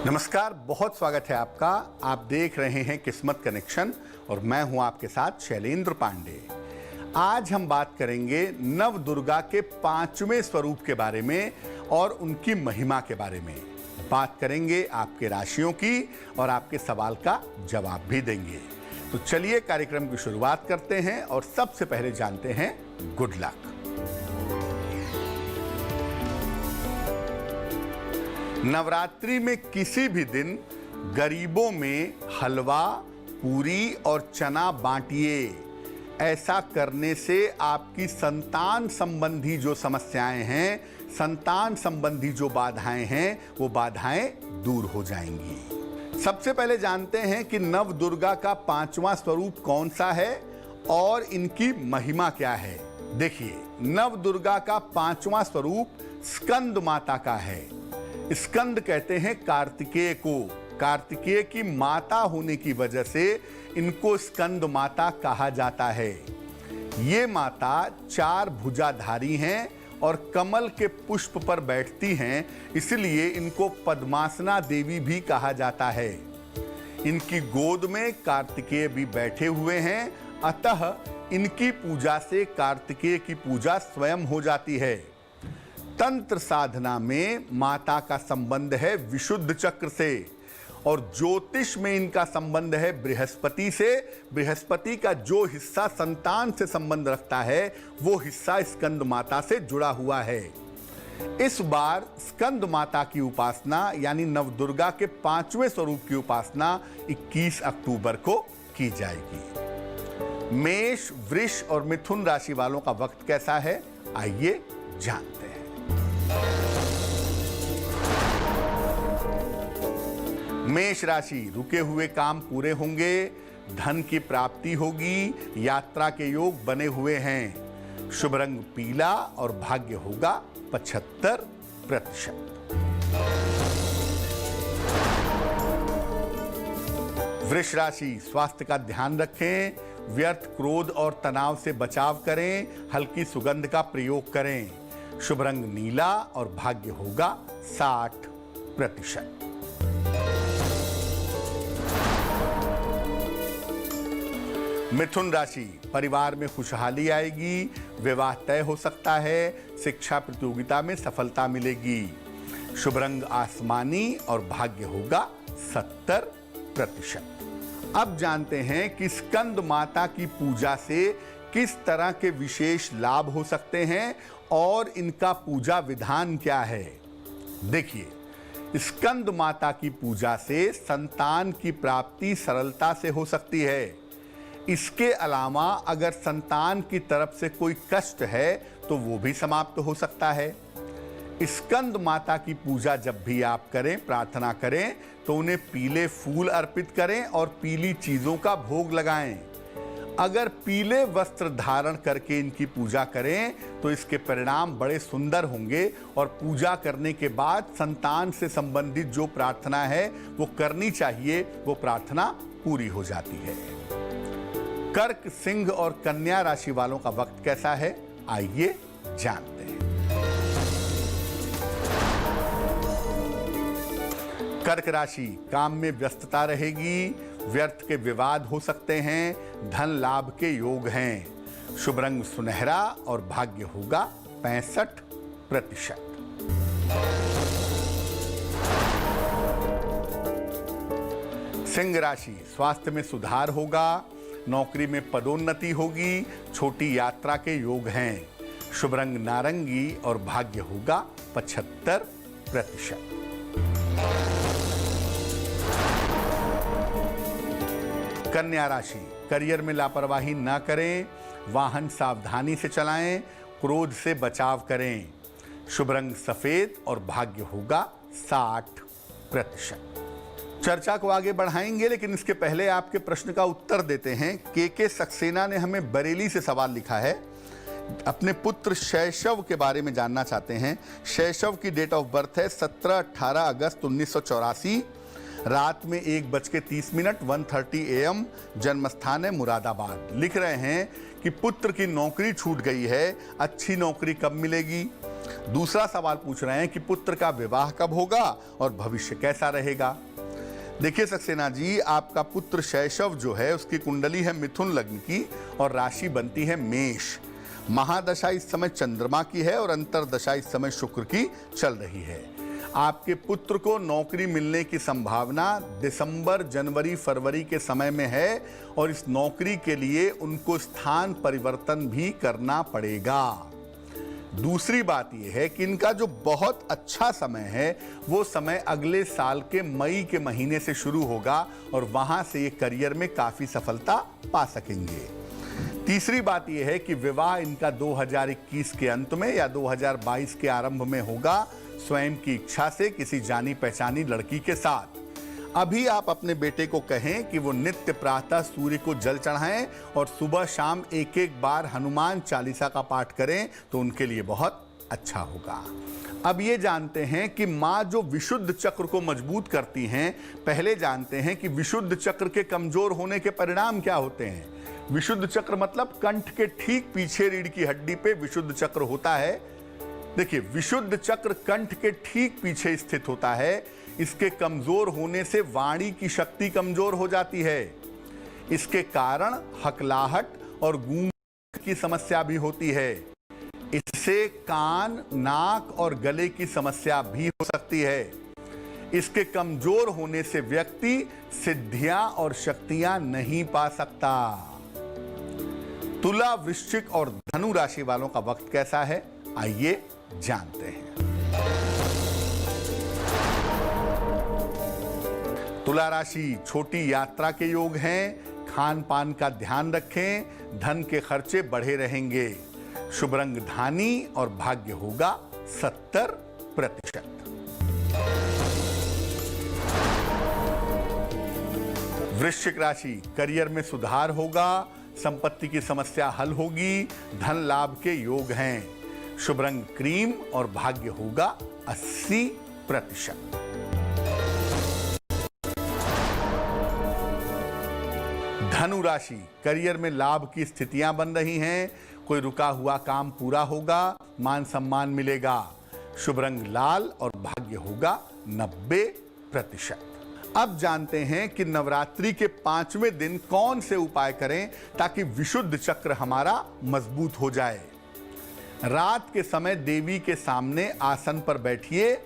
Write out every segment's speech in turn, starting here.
नमस्कार, बहुत स्वागत है आपका। आप देख रहे हैं किस्मत कनेक्शन और मैं हूं आपके साथ शैलेंद्र पांडे। आज हम बात करेंगे नव दुर्गा के 5वें स्वरूप के बारे में और उनकी महिमा के बारे में। बात करेंगे आपके राशियों की और आपके सवाल का जवाब भी देंगे। तो चलिए कार्यक्रम की शुरुआत करते हैं और सबसे पहले जानते हैं गुड लक। नवरात्रि में किसी भी दिन गरीबों में हलवा, पूरी और चना बांटिए। ऐसा करने से आपकी संतान संबंधी जो समस्याएं हैं, संतान संबंधी जो बाधाएं हैं, वो बाधाएं दूर हो जाएंगी। सबसे पहले जानते हैं कि नव दुर्गा का 5वां स्वरूप कौन सा है और इनकी महिमा क्या है। देखिए, नव दुर्गा का 5वां स्वरूप स्कंद माता का है। स्कंद कहते हैं कार्तिकेय को। कार्तिकेय की माता होने की वजह से इनको स्कंद माता कहा जाता है। ये माता 4 भुजाधारी हैं और कमल के पुष्प पर बैठती हैं, इसलिए इनको पद्मासना देवी भी कहा जाता है। इनकी गोद में कार्तिकेय भी बैठे हुए हैं, अतः इनकी पूजा से कार्तिकेय की पूजा स्वयं हो जाती है। तंत्र साधना में माता का संबंध है विशुद्ध चक्र से और ज्योतिष में इनका संबंध है बृहस्पति से। बृहस्पति का जो हिस्सा संतान से संबंध रखता है, वो हिस्सा स्कंद माता से जुड़ा हुआ है। इस बार स्कंद माता की उपासना यानी नवदुर्गा के 5वें स्वरूप की उपासना 21 अक्टूबर को की जाएगी। मेष, वृष और मिथुन राशि वालों का वक्त कैसा है, आइए जानते हैं। मेष राशि, रुके हुए काम पूरे होंगे, धन की प्राप्ति होगी, यात्रा के योग बने हुए हैं। शुभ रंग पीला और भाग्य होगा 75%। वृष राशि, स्वास्थ्य का ध्यान रखें, व्यर्थ क्रोध और तनाव से बचाव करें, हल्की सुगंध का प्रयोग करें। शुभ रंग नीला और भाग्य होगा 60%। मिथुन राशि, परिवार में खुशहाली आएगी, विवाह तय हो सकता है, शिक्षा प्रतियोगिता में सफलता मिलेगी। शुभ रंग आसमानी और भाग्य होगा 70%। अब जानते हैं कि स्कंद माता की पूजा से किस तरह के विशेष लाभ हो सकते हैं और इनका पूजा विधान क्या है। देखिए, स्कंद माता की पूजा से संतान की प्राप्ति सरलता से हो सकती है। इसके अलावा अगर संतान की तरफ से कोई कष्ट है तो वो भी समाप्त हो सकता है। स्कंद माता की पूजा जब भी आप करें, प्रार्थना करें, तो उन्हें पीले फूल अर्पित करें और पीली चीजों का भोग लगाएं। अगर पीले वस्त्र धारण करके इनकी पूजा करें तो इसके परिणाम बड़े सुंदर होंगे और पूजा करने के बाद संतान से संबंधित जो प्रार्थना है वो करनी चाहिए, वो प्रार्थना पूरी हो जाती है। कर्क, सिंह और कन्या राशि वालों का वक्त कैसा है, आइए जानते हैं। कर्क राशि, काम में व्यस्तता रहेगी, व्यर्थ के विवाद हो सकते हैं, धन लाभ के योग हैं। शुभ रंग सुनहरा और भाग्य होगा 65%। सिंह राशि, स्वास्थ्य में सुधार होगा, नौकरी में पदोन्नति होगी, छोटी यात्रा के योग हैं। शुभ रंग नारंगी और भाग्य होगा 75%। कन्या राशि, करियर में लापरवाही न करें, वाहन सावधानी से चलाएं, क्रोध से बचाव करें। शुभ रंग सफेद और भाग्य होगा 60%। चर्चा को आगे बढ़ाएंगे, लेकिन इसके पहले आपके प्रश्न का उत्तर देते हैं। के सक्सेना ने हमें बरेली से सवाल लिखा है, अपने पुत्र शैशव के बारे में जानना चाहते हैं। शैशव की डेट ऑफ बर्थ है 17-18 अगस्त 1984, रात में 1:30 1:30 AM, जन्म स्थान है मुरादाबाद। लिख रहे हैं कि पुत्र की नौकरी छूट गई है, अच्छी नौकरी कब मिलेगी, दूसरा सवाल पूछ रहे हैं कि पुत्र का विवाह कब होगा और भविष्य कैसा रहेगा। देखिए सक्सेना जी, आपका पुत्र शैशव जो है उसकी कुंडली है मिथुन लग्न की और राशि बनती है मेष। महादशा इस समय चंद्रमा की है और अंतरदशा इस समय शुक्र की चल रही है। आपके पुत्र को नौकरी मिलने की संभावना दिसंबर, जनवरी, फरवरी के समय में है और इस नौकरी के लिए उनको स्थान परिवर्तन भी करना पड़ेगा। दूसरी बात यह है कि इनका जो बहुत अच्छा समय है वो समय अगले साल के मई के महीने से शुरू होगा और वहां से ये करियर में काफी सफलता पा सकेंगे। तीसरी बात यह है कि विवाह इनका 2021 के अंत में या 2022 के आरंभ में होगा, स्वयं की इच्छा से किसी जानी पहचानी लड़की के साथ। अभी आप अपने बेटे को कहें कि वो नित्य प्रातः सूर्य को जल चढ़ाएं और सुबह शाम एक एक बार हनुमान चालीसा का पाठ करें तो उनके लिए बहुत अच्छा होगा। अब ये जानते हैं कि माँ जो विशुद्ध चक्र को मजबूत करती हैं, पहले जानते हैं कि विशुद्ध चक्र के कमजोर होने के परिणाम क्या होते हैं। विशुद्ध चक्र मतलब कंठ के ठीक पीछे रीढ़ की हड्डी पे विशुद्ध चक्र होता है। देखिए, विशुद्ध चक्र कंठ के ठीक पीछे स्थित होता है। इसके कमजोर होने से वाणी की शक्ति कमजोर हो जाती है। इसके कारण हकलाहट और गूंग की समस्या भी होती है। इससे कान, नाक और गले की समस्या भी हो सकती है। इसके कमजोर होने से व्यक्ति सिद्धियां और शक्तियां नहीं पा सकता। तुला, वृश्चिक और धनु राशि वालों का वक्त कैसा है, आइए जानते हैं। तुला राशि, छोटी यात्रा के योग हैं। खान पान का ध्यान रखें, धन के खर्चे बढ़े रहेंगे। शुभ रंग धानी और भाग्य होगा 70%। वृश्चिक राशि, करियर में सुधार होगा, संपत्ति की समस्या हल होगी, धन लाभ के योग हैं। शुभ रंग क्रीम और भाग्य होगा 80%। धनु राशि, करियर में लाभ की स्थितियां बन रही हैं। कोई रुका हुआ काम पूरा होगा, मान सम्मान मिलेगा। शुभ रंग लाल और भाग्य होगा 90%। अब जानते हैं कि नवरात्रि के 5वें दिन कौन से उपाय करें ताकि विशुद्ध चक्र हमारा मजबूत हो जाए। रात के समय देवी के सामने आसन पर बैठिए,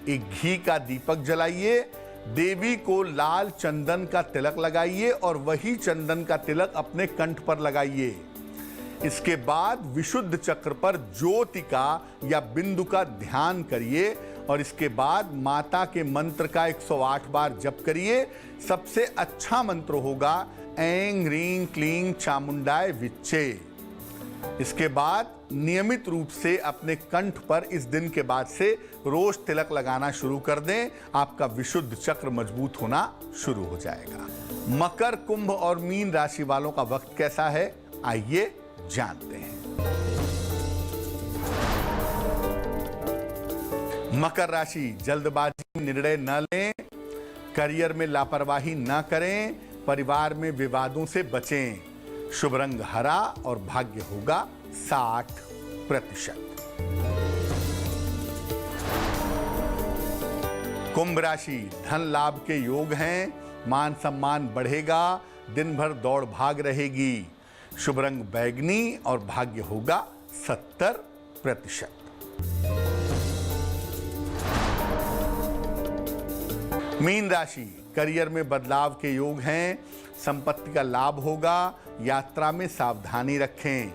एक घी का दीपक जलाइए, देवी को लाल चंदन का तिलक लगाइए और वही चंदन का तिलक अपने कंठ पर लगाइए। इसके बाद विशुद्ध चक्र पर ज्योति का या बिंदु का ध्यान करिए और इसके बाद माता के मंत्र का 108 बार जप करिए। सबसे अच्छा मंत्र होगा ऐं ह्रीं क्लीं चामुंडाय विच्चे। इसके बाद नियमित रूप से अपने कंठ पर इस दिन के बाद से रोज तिलक लगाना शुरू कर दें। आपका विशुद्ध चक्र मजबूत होना शुरू हो जाएगा। मकर, कुंभ और मीन राशि वालों का वक्त कैसा है, आइए जानते हैं। मकर राशि, जल्दबाजी में निर्णय न लें, करियर में लापरवाही न करें, परिवार में विवादों से बचें। शुभ रंग हरा और भाग्य होगा 60%। कुंभ राशि, धन लाभ के योग हैं, मान सम्मान बढ़ेगा, दिन भर दौड़ भाग रहेगी। शुभ रंग बैगनी और भाग्य होगा 70%। मीन राशि, करियर में बदलाव के योग हैं, संपत्ति का लाभ होगा, यात्रा में सावधानी रखें।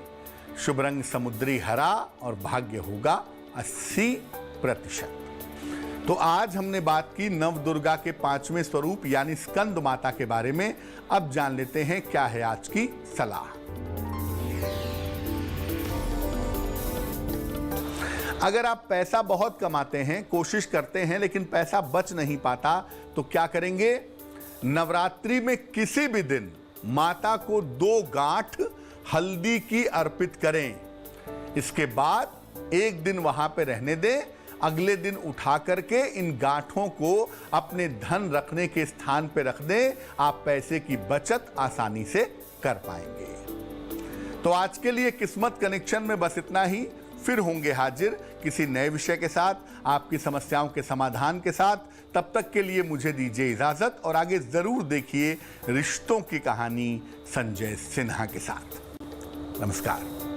शुभ रंग समुद्री हरा और भाग्य होगा 80%। तो आज हमने बात की नव दुर्गा के 5वें स्वरूप यानी स्कंद माता के बारे में। अब जान लेते हैं क्या है आज की सलाह। अगर आप पैसा बहुत कमाते हैं, कोशिश करते हैं लेकिन पैसा बच नहीं पाता, तो क्या करेंगे? नवरात्रि में किसी भी दिन माता को 2 गांठ हल्दी की अर्पित करें। इसके बाद एक दिन वहां पे रहने दें। अगले दिन उठा करके इन गांठों को अपने धन रखने के स्थान पे रख दें। आप पैसे की बचत आसानी से कर पाएंगे। तो आज के लिए किस्मत कनेक्शन में बस इतना ही। फिर होंगे हाजिर किसी नए विषय के साथ, आपकी समस्याओं के समाधान के साथ। तब तक के लिए मुझे दीजिए इजाजत और आगे जरूर देखिए रिश्तों की कहानी संजय सिन्हा के साथ। नमस्कार।